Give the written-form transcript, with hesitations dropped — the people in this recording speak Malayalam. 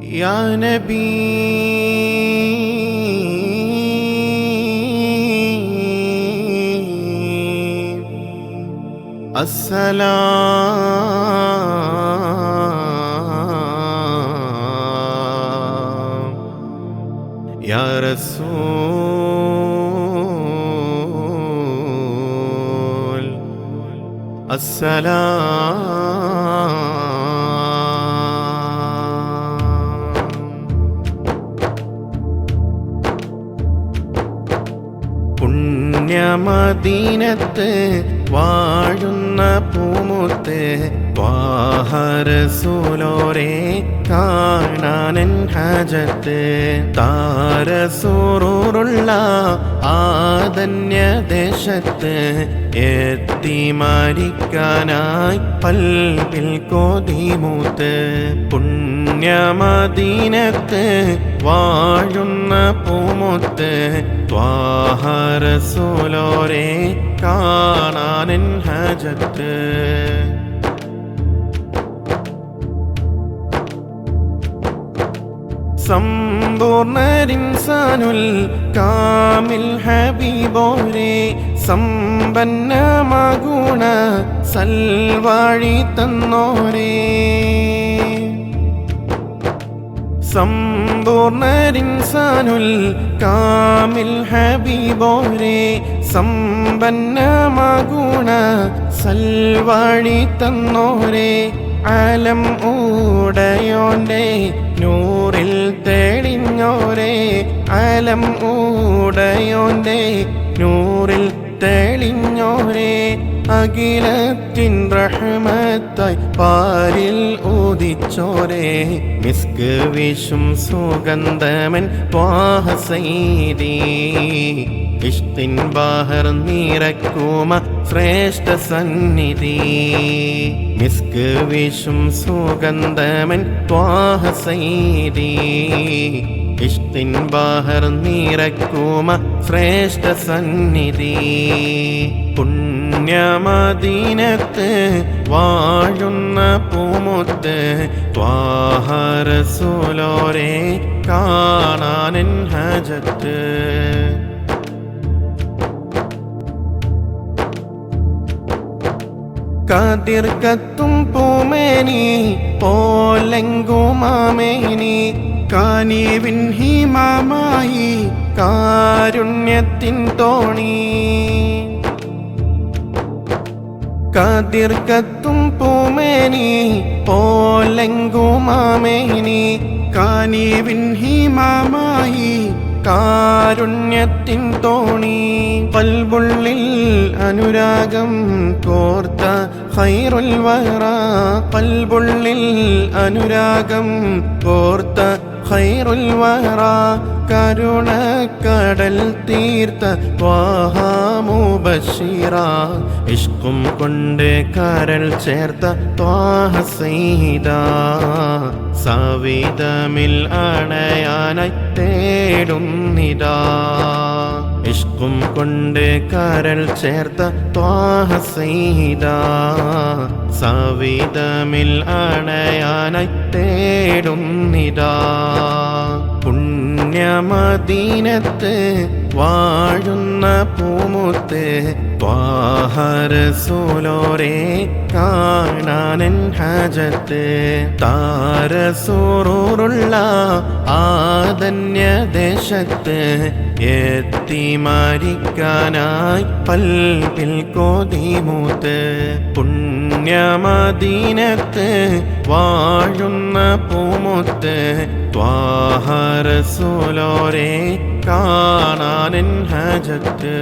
يا نبي السلام، يا رسول السلام. പുണ്യമദീനത്ത് വാഴുന്ന പൂമുത്ത് ത്വാഹ റസൂലോരെ കാണാനൻ ഹജത്ത്. താരസൂറുള്ള ആദന്യദേശത്ത് എത്തിമരിക്കാനായി പൽബിൽ കൊതിമൂത്ത്. പുണ്യമദീനത്ത് വാഴുന്ന പൂമുത്ത് ത്വാഹ റസൂലോരെ കാണാനൻ ഹജത്ത്. സമ്പൂർണ്ണരിൻസാനുൽ കാമിൽ ഹബീബോരെ സമ്പന്നമാഗുണ സൽവാഴി തന്നോരേ. സമ്പൂർണ്ണരിൻസാനുൽ കാമിൽ ഹബീബോരെ സമ്പന്നമാഗുണ സൽവാഴി തന്നോരേ. ആലം ഊടയോന്റെ നൂറിൽ തെളിഞ്ഞോരേ. ആലം ഊടയോന്റെ നൂറിൽ തെളിഞ്ഞോരേ. അഖിലത്തിൻ റഹ്മത്തായി പാരിൽ ഊദിച്ചോരേ. മിസ്ക് വീശും സുഗന്ധമൻ ത്വാഹ സയ്യിദി. ഇഷ്കിൻ ബഹർ നിറക്കുമ ശ്രേഷ്ഠ സന്നിധി. മിസ്ക് വീശും സുഗന്ധമൻ ത്വാഹ സയ്യിദി. ഇഷ്കിൻ ബഹർ നിറക്കുമ ശ്രേഷ്ഠ സന്നിധി. പുണ്യമദീനത്ത് വാഴുന്ന പൂമുത്ത് ത്വാഹ റസൂലോരെ കാണാനൻ ഹജത്ത്. കതിർക്കത്തും പൂമേനി പോലെങ്കുമാമേനി കാനീവിൻ ഹിമമായി കാരുണ്യത്തിൻ തോണി. കതിർക്കത്തും പൂമേനി പോലെങ്കുമാമേനി കാനീവിൻ ഹിമമായി കാരുണ്യത്തിൻ തോണി. ഖൽബുള്ളിൽ അനുരാഗം കോർത്ത ഖൈറുൽ വറ. ഖൽബുള്ളിൽ അനുരാഗം കോർത്ത ഖൈറുൽ വറ. കരുണക്കടൽ തീർത്ത ത്വാഹ മുബശ്ശിറ. ഇഷ്കും കൊണ്ട് കരൾ ചേർത്ത ത്വാഹ സയ്യിദ. സവിധമിൽ അണയാനായി തേടുന്നിതാ. ഇഷ്കും കൊണ്ട് കരൾ ചേർത്ത ത്വാഹ സയ്യിദ. സവിധമിൽ അണയാനായി തേടുന്നിതാ. പുണ്യമദീനത്ത് വാഴുന്ന പൂമുത്ത് ത്വാഹ റസൂലോരെ കാണാനൻ ഹജത്ത്. താരസൂറുള്ള ആദന്യദേശത്ത് എത്തിമരിക്കാനായി പൽബിൽ കൊതിമൂത്ത്. പുണ്യമദീനത്ത് വാഴുന്ന പൂമുത്ത് ത്വാഹ റസൂലോരെ കാണാനൻ ഹജത്ത്.